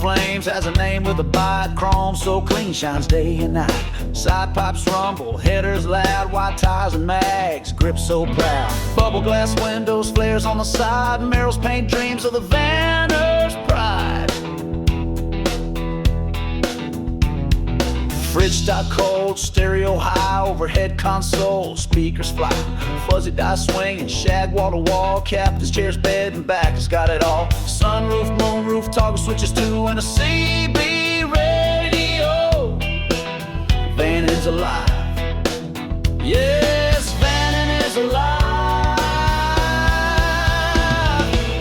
flames, has a name with a bi-chrome so clean, shines day and night. Side pipes rumble, headers loud, white tires and mags, grip so proud. Bubble glass windows, flares on the side, mirrors paint dreams of the vanner's pride. Fridge stock cold, stereo high, overhead console, speakers fly, fuzzy die swinging, shag wall to wall, captain's chairs, bed and back, it's got it all. Sunroof, moonroof, toggle switches too, and a CB radio. Van is alive, yes, Van is alive.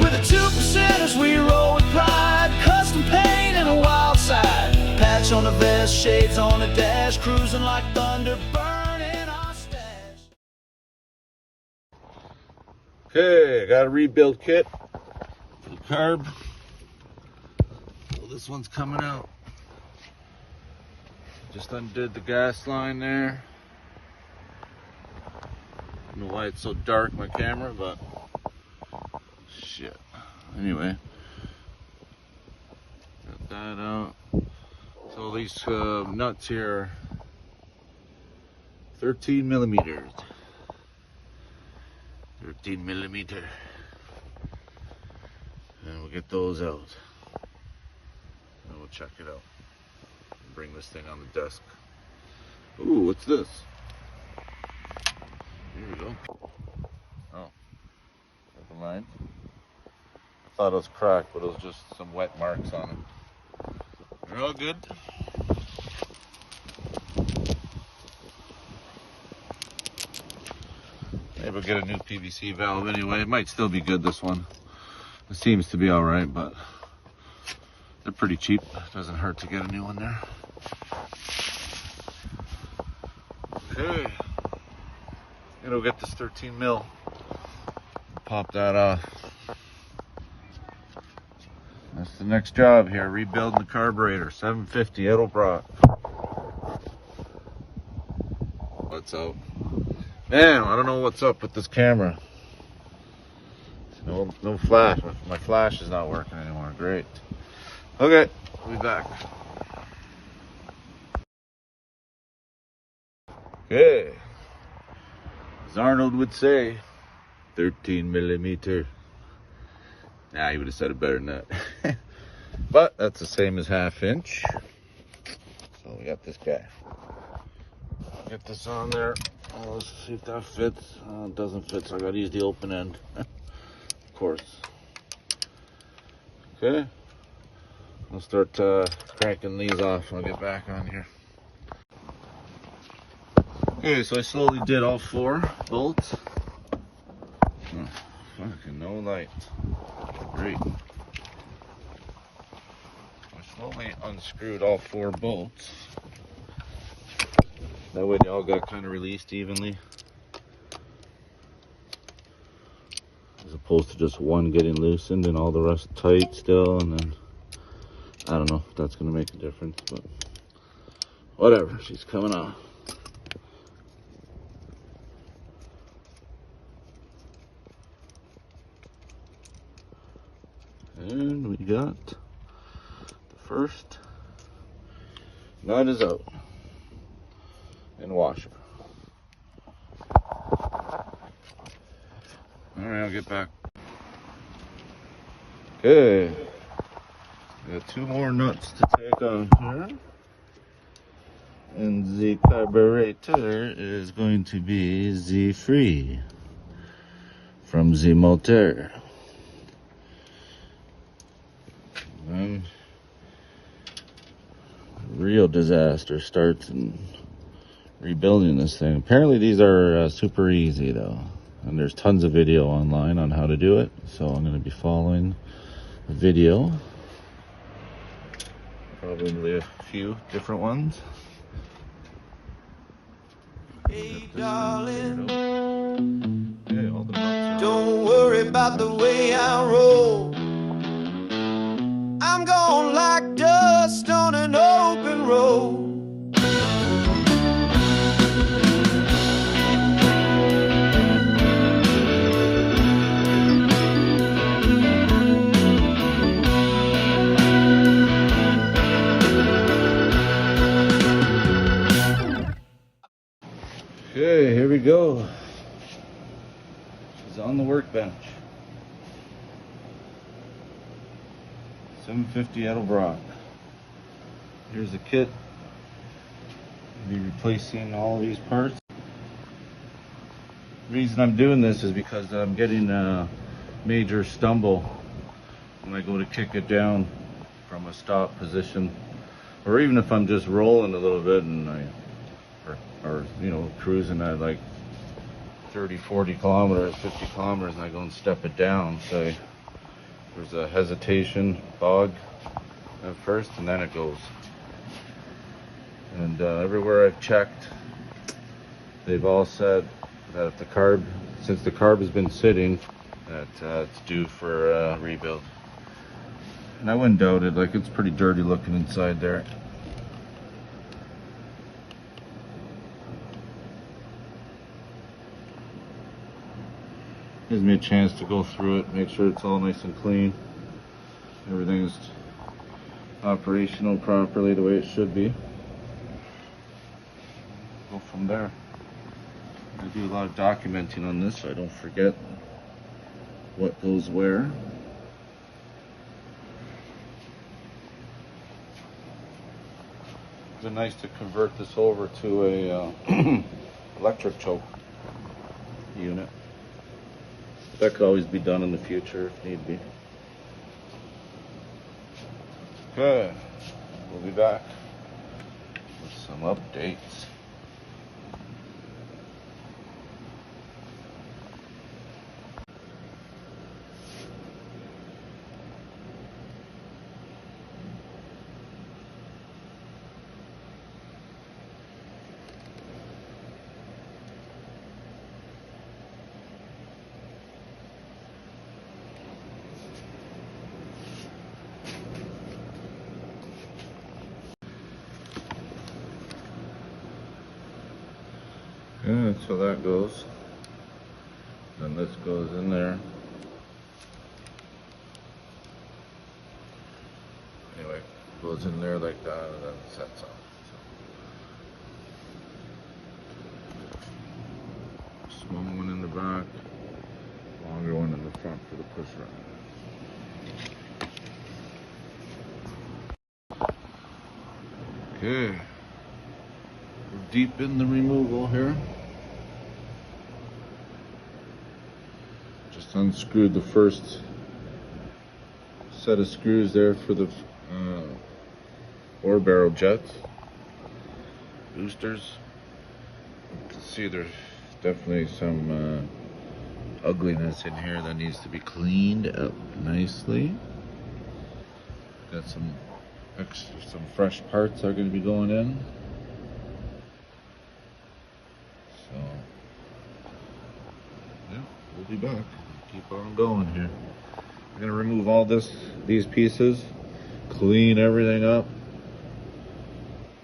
With the 2%ers we roll with pride, custom paint and a wild side. Patch on the vest, shades on the dash, cruising like thunder, burning our stash. Okay, got a rebuild kit for the carb. So this one's coming out. Just undid the gas line there. I don't know why it's so dark, my camera, but shit. Anyway, got that out. So these nuts here are 13 millimeters. 13 millimeter. And we'll get those out. And we'll check it out. Bring this thing on the desk. Ooh, what's this? Here we go. Oh, never mind. I thought it was cracked, but it was just some wet marks on it. They're all good. Maybe we'll get a new PVC valve anyway. It might still be good, this one. It seems to be alright, but they're pretty cheap. Doesn't hurt to get a new one there. Okay. Gonna get this 13 mil. Pop that off. That's the next job here, rebuilding the carburetor. 750 Edelbrock. What's up? Man, I don't know what's up with this camera. No flash. My flash is not working anymore. Great. Okay, we'll be back. Okay. As Arnold would say, 13 millimeter. Nah, he would have said it better than that. But that's the same as half inch. So we got this guy. Get this on there. Oh, let's see if that fits. Oh, it doesn't fit, so I gotta use the open end. Of course. Okay. I'll start cranking these off when I get back on here. Okay, so I slowly did all 4 bolts. Oh, fucking no light. Great. I slowly unscrewed all 4 bolts. That way they all got kind of released evenly. As opposed to just one getting loosened and all the rest tight still, and then I don't know if that's going to make a difference, but whatever, she's coming off. And we got the first nut is out and washer. Alright, I'll get back. Okay. Got 2 more nuts to take off here. And the carburetor is going to be the free from the motor. And real disaster starts in rebuilding this thing. Apparently these are super easy though, and there's tons of video online on how to do it, so I'm going to be following the video, probably a few different ones. Hey darling, okay, all the nuts don't worry about the way I roll. I'm gone like dust on an open road. 750 Edelbrock. Here's the kit. I'll be replacing all of these parts. The reason I'm doing this is because I'm getting a major stumble when I go to kick it down from a stop position, or even if I'm just rolling a little bit and or you know, cruising at like 30, 40 kilometers, 50 kilometers, and I go and step it down. So there's a hesitation, bog at first, and then it goes. And everywhere I've checked, they've all said that if the carb, since the carb has been sitting, that it's due for rebuild. And I wouldn't doubt it. Like, it's pretty dirty looking inside there. Gives me a chance to go through it, make sure it's all nice and clean. Everything's operational properly the way it should be. Go from there. I do a lot of documenting on this so I don't forget what goes where. It's been nice to convert this over to a electric choke unit. That could always be done in the future if need be. Okay, we'll be back with some updates. Yeah, that's how that goes. Then this goes in there. Anyway, goes in there like that and then sets up. So. Small one in the back, longer one in the front for the push run. Okay. We're deep in the removal here. Just unscrewed the first set of screws there for the ore barrel jets, boosters. You can see there's definitely some ugliness in here that needs to be cleaned up nicely. Got some fresh parts that are going to be going in. So yeah, we'll be back. Keep on going here. I'm gonna remove all these pieces, clean everything up.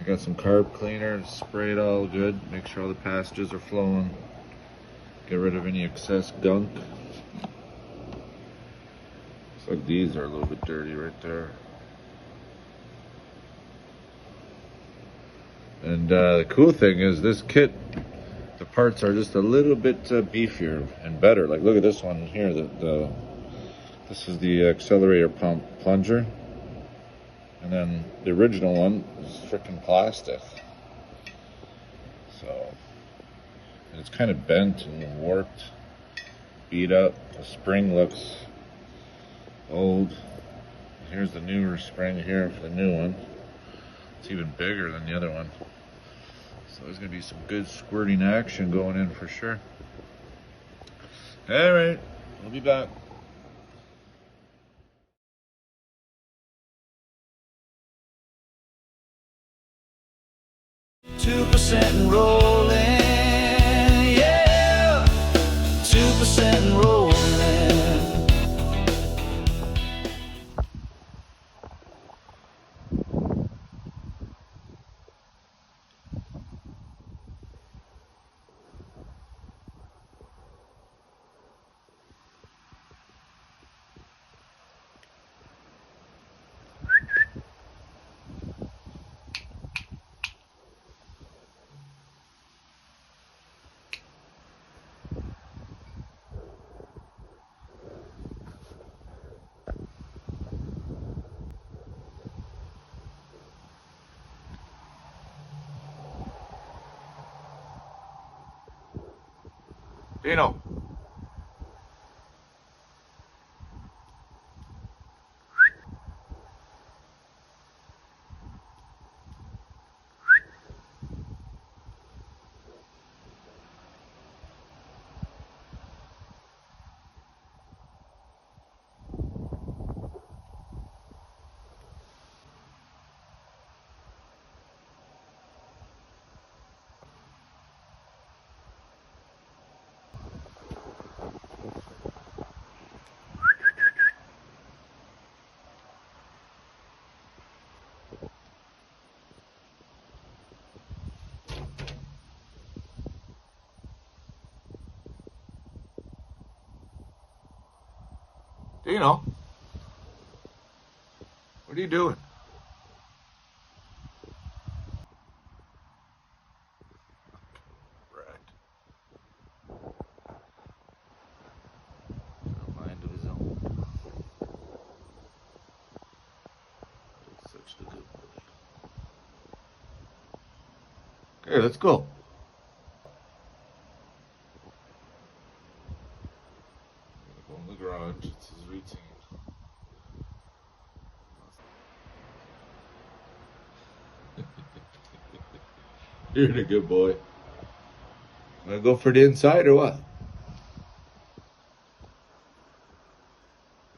I got some carb cleaner, spray it all good, make sure all the passages are flowing. Get rid of any excess gunk. Looks like these are a little bit dirty right there. And the cool thing is this kit, the parts are just a little bit beefier and better. Like, look at this one here. This is the accelerator pump plunger. And then the original one is freaking plastic. So, and it's kind of bent and warped, beat up. The spring looks old. Here's the newer spring here for the new one. It's even bigger than the other one. So there's going to be some good squirting action going in for sure. All right, we'll be back. And rolling, yeah, 2% and rolling. Dino. Dino, what are you doing? Right. A mind of his own. Such a good boy. Okay, let's go. Go in the garage. It's his routine. You're a good boy. Wanna go for the inside or what?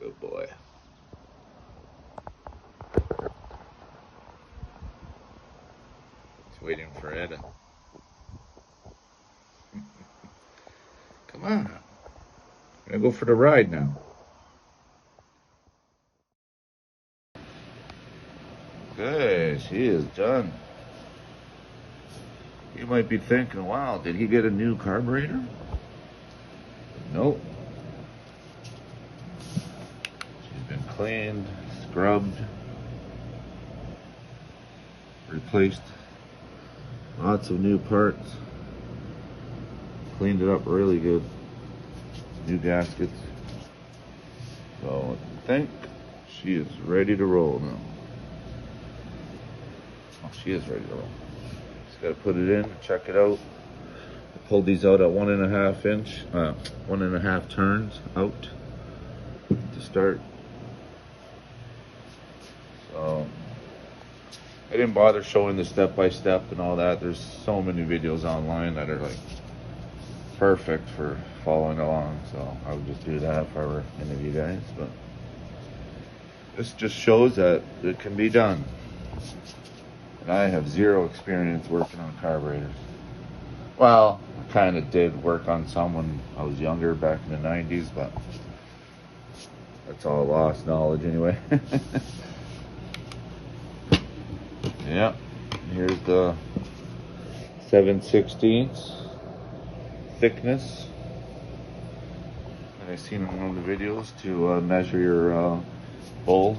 Good boy. He's waiting for Ed. Come on. Gonna go for the ride now. Okay, she is done. You might be thinking, wow, did he get a new carburetor? Nope. She's been cleaned, scrubbed, replaced lots of new parts, cleaned it up really good, new gaskets. So I think she is ready to roll now. Oh, she is ready to roll. Got to put it in, check it out. I pulled these out at 1.5 inch, 1.5 turns out to start. So I didn't bother showing the step by step and all that. There's so many videos online that are like perfect for following along. So I would just do that if I were any of you guys. But this just shows that it can be done. And I have zero experience working on carburetors. Well, I kind of did work on some when I was younger back in the 90s, but that's all lost knowledge anyway. Yeah, here's the 7/16 thickness. And I seen in one of the videos to measure your bowl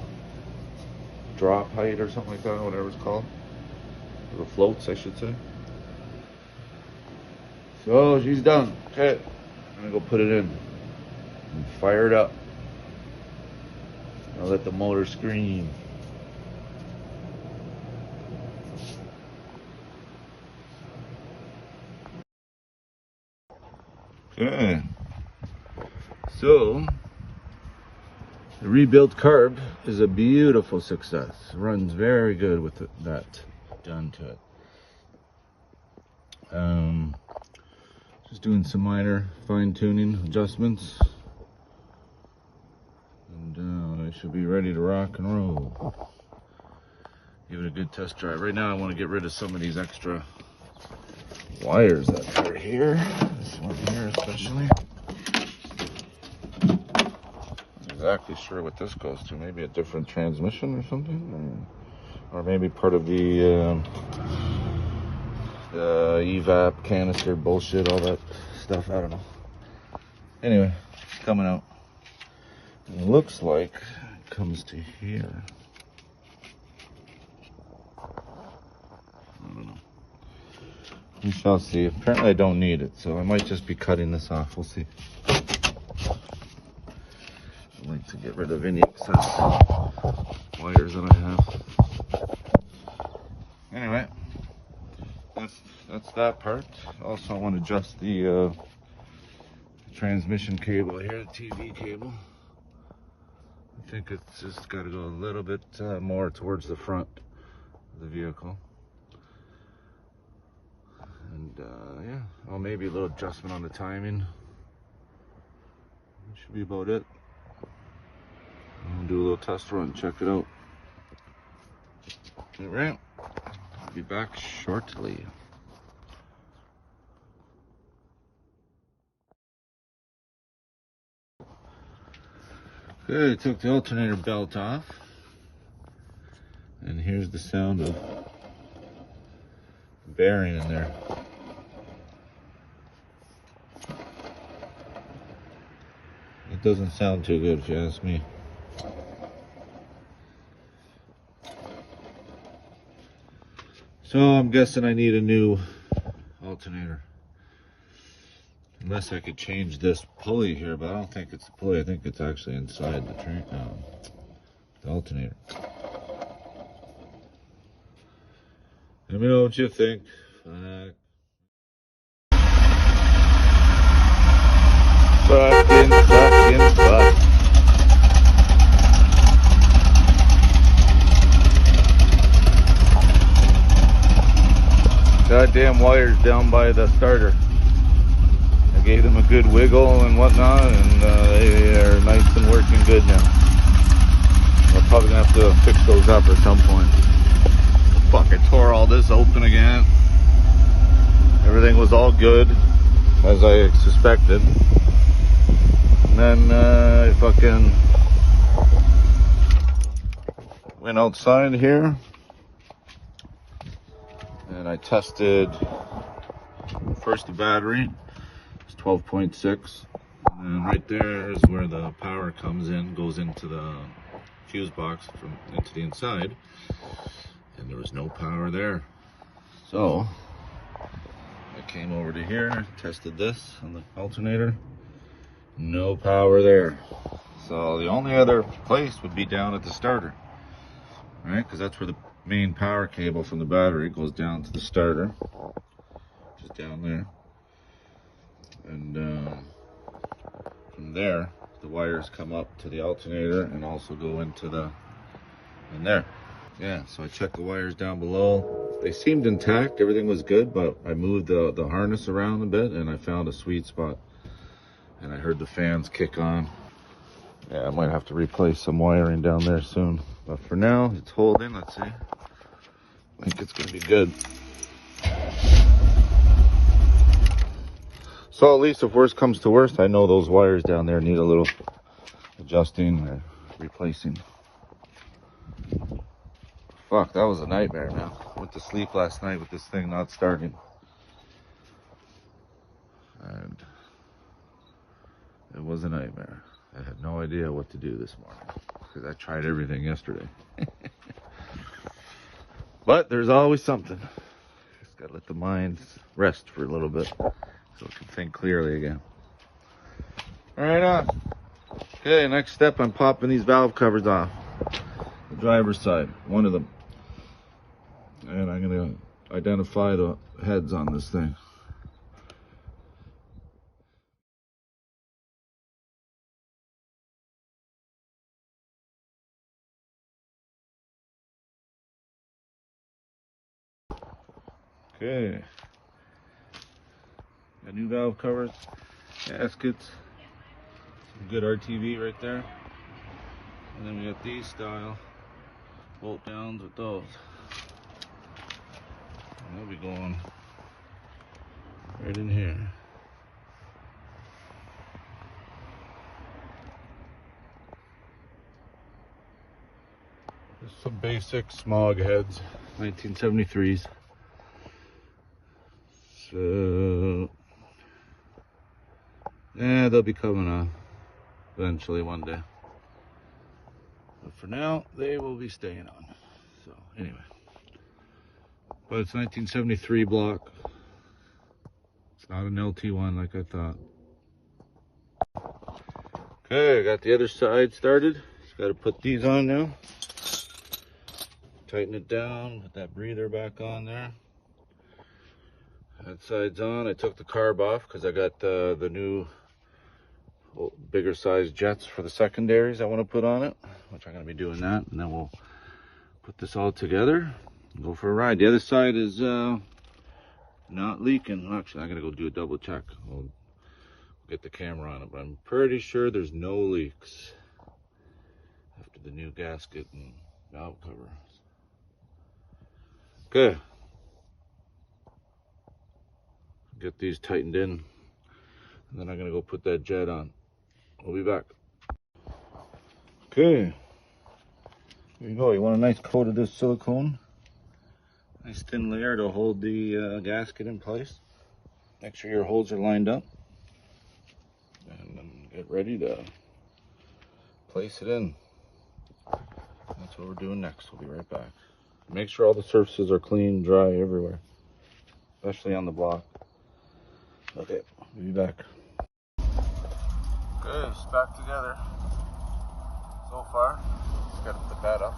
drop height or something like that, whatever it's called. The floats, I should say. So she's done. Okay, I'm gonna go put it in and fire it up. I'll let the motor scream. Okay, so the rebuilt carb is a beautiful success. Runs very good with that done to it. Just doing some minor fine-tuning adjustments, and I should be ready to rock and roll. Give it a good test drive. Right now I want to get rid of some of these extra wires that are here. This one here especially. Not exactly sure what this goes to. Maybe a different transmission or something, or maybe part of the evap canister bullshit, all that stuff. I don't know. Anyway, it's coming out. It looks like it comes to here. I don't know. We shall see. Apparently I don't need it, so I might just be cutting this off. We'll see. I'd like to get rid of any excess wires that I have. Anyway, that's that part. Also, I want to adjust the transmission cable here, the TV cable. I think it's just got to go a little bit more towards the front of the vehicle. And yeah, well, maybe a little adjustment on the timing. That should be about it. I'll do a little test run, check it out. All right, I'll be back shortly. Okay, I took the alternator belt off, and here's the sound of the bearing in there. It doesn't sound too good if you ask me. So I'm guessing I need a new alternator. Unless I could change this pulley here, but I don't think it's the pulley. I think it's actually inside the train, the alternator. Let me know what you think. Fuck. Goddamn wires down by the starter. I gave them a good wiggle and whatnot, and they are nice and working good now. I'm probably gonna have to fix those up at some point. Fuck, I tore all this open again. Everything was all good, as I suspected. And then I fucking went outside here and I tested first the battery. It's 12.6, and right there is where the power comes in, goes into the fuse box from into the inside, and there was no power there. So I came over to here, tested this on the alternator. No power there. So the only other place would be down at the starter, right? Because that's where the main power cable from the battery goes down to the starter, just down there. And from there, the wires come up to the alternator and also go into in there. Yeah, so I checked the wires down below. They seemed intact, everything was good, but I moved the harness around a bit and I found a sweet spot. And I heard the fans kick on. Yeah, I might have to replace some wiring down there soon. But for now, it's holding. Let's see. I think it's going to be good. So at least if worst comes to worst, I know those wires down there need a little adjusting or replacing. Fuck, that was a nightmare now. Went to sleep last night with this thing not starting. And it was a nightmare. I had no idea what to do this morning because I tried everything yesterday. But there's always something. Just gotta let the mind rest for a little bit so it can think clearly again. All right, okay, next step, I'm popping these valve covers off. The driver's side, one of them. And I'm gonna identify the heads on this thing. Okay, got new valve covers, gaskets, some good RTV right there, and then we got these style bolt downs with those, and they'll be going right in here. Just some basic smog heads, 1973s. So, yeah, they'll be coming off eventually one day. But for now, they will be staying on. So, anyway. But it's 1973 block. It's not an LT1 like I thought. Okay, I got the other side started. Just got to put these on now. Tighten it down, put that breather back on there. That side's on. I took the carb off because I got the new bigger size jets for the secondaries I want to put on it, which I'm going to be doing that, and then we'll put this all together and go for a ride. The other side is not leaking. Actually, I'm going to go do a double check. We'll get the camera on it, but I'm pretty sure there's no leaks after the new gasket and valve cover. Okay, get these tightened in, and then I'm gonna go put that jet on. We'll be back. Okay, here you go. You want a nice coat of this silicone, nice thin layer to hold the gasket in place. Make sure your holes are lined up, and then get ready to place it in. That's what we're doing next. We'll be right back. Make sure all the surfaces are clean, dry everywhere, especially on the block. Okay, we'll be back. Okay, it's back together so far. Just gotta put that up.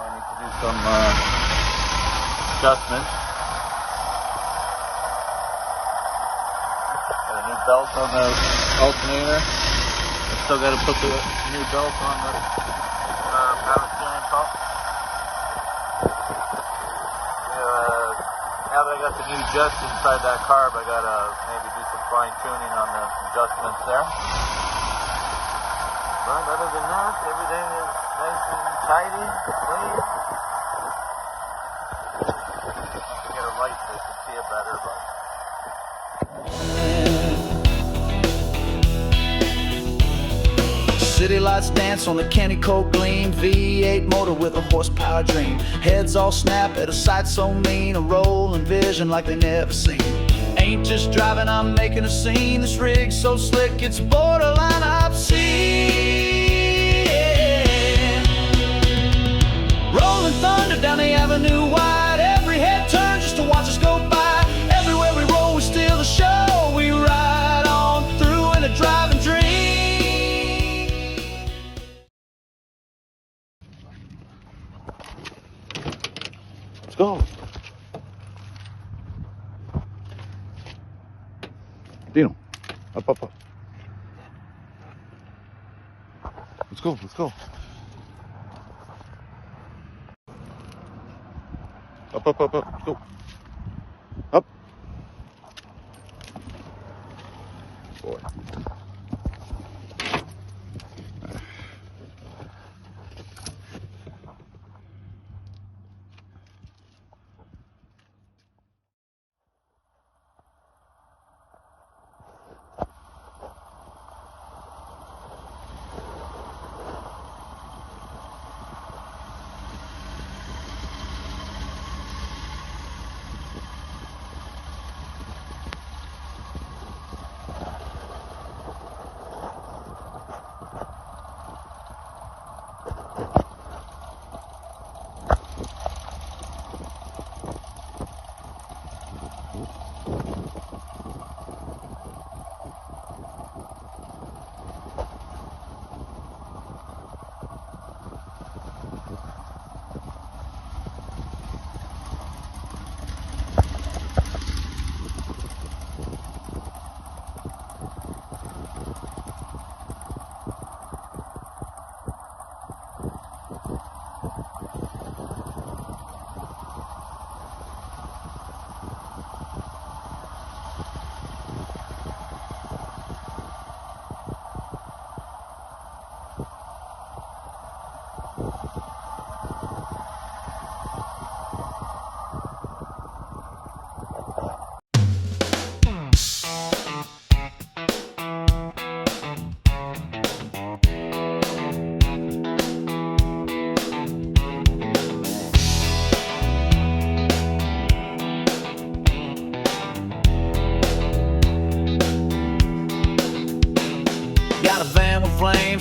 I need to do some adjustments. Got a new belt on the alternator. I still gotta put the new belt on the power steering pump. Now that I got the new jets inside that carb, I gotta maybe do some fine tuning on the adjustments there. But other than that, everything is nice and tidy, clean. Have to get a light so you can see it better, but. City lights dance on the candy coat gleam. V8 motor with a horsepower dream. Heads all snap at a sight so mean. A rolling vision like they never seen. Ain't just driving, I'm making a scene. This rig's so slick, it's borderline obscene. Rolling thunder down the avenue wide. Every head turn just to watch us go by. Everywhere we roll, we steal the show. We ride on through in a driving dream. Let's go. Dino, up, up, up. Let's go, let's go. Up, up, up, up, let's go. Up. Boy.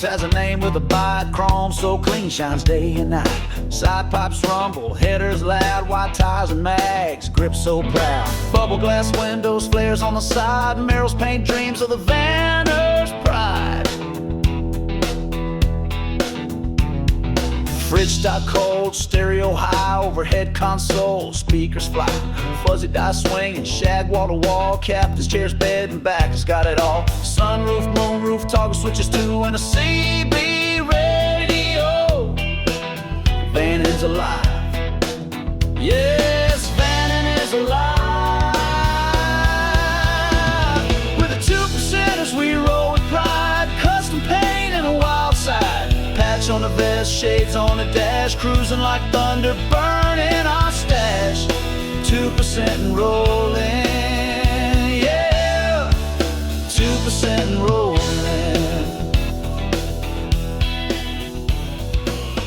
Has a name with a bite, chrome so clean, shines day and night. Side pipes rumble, headers loud, white tires and mags, grip so proud. Bubble glass windows, flares on the side, mirrors paint dreams of the vanner's pride. Fridge stock cold, stereo high, overhead console, speakers fly, fuzzy die swinging, shag wall to wall, captain's chairs, bed and back, it's got it all. Sunroof, moonroof, toggle switches too, and a CB radio. Van is alive. Yes, Vannon is alive. With the 2%ers we roll with pride, custom paint and a wild side. Patch on the vest, shades on the dash, cruising like thunder, burning our stash. 2% and rolling, yeah. 2% and rolling.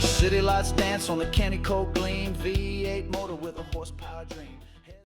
City lights dance on the candy coat gleam, V8 motor with a horsepower dream.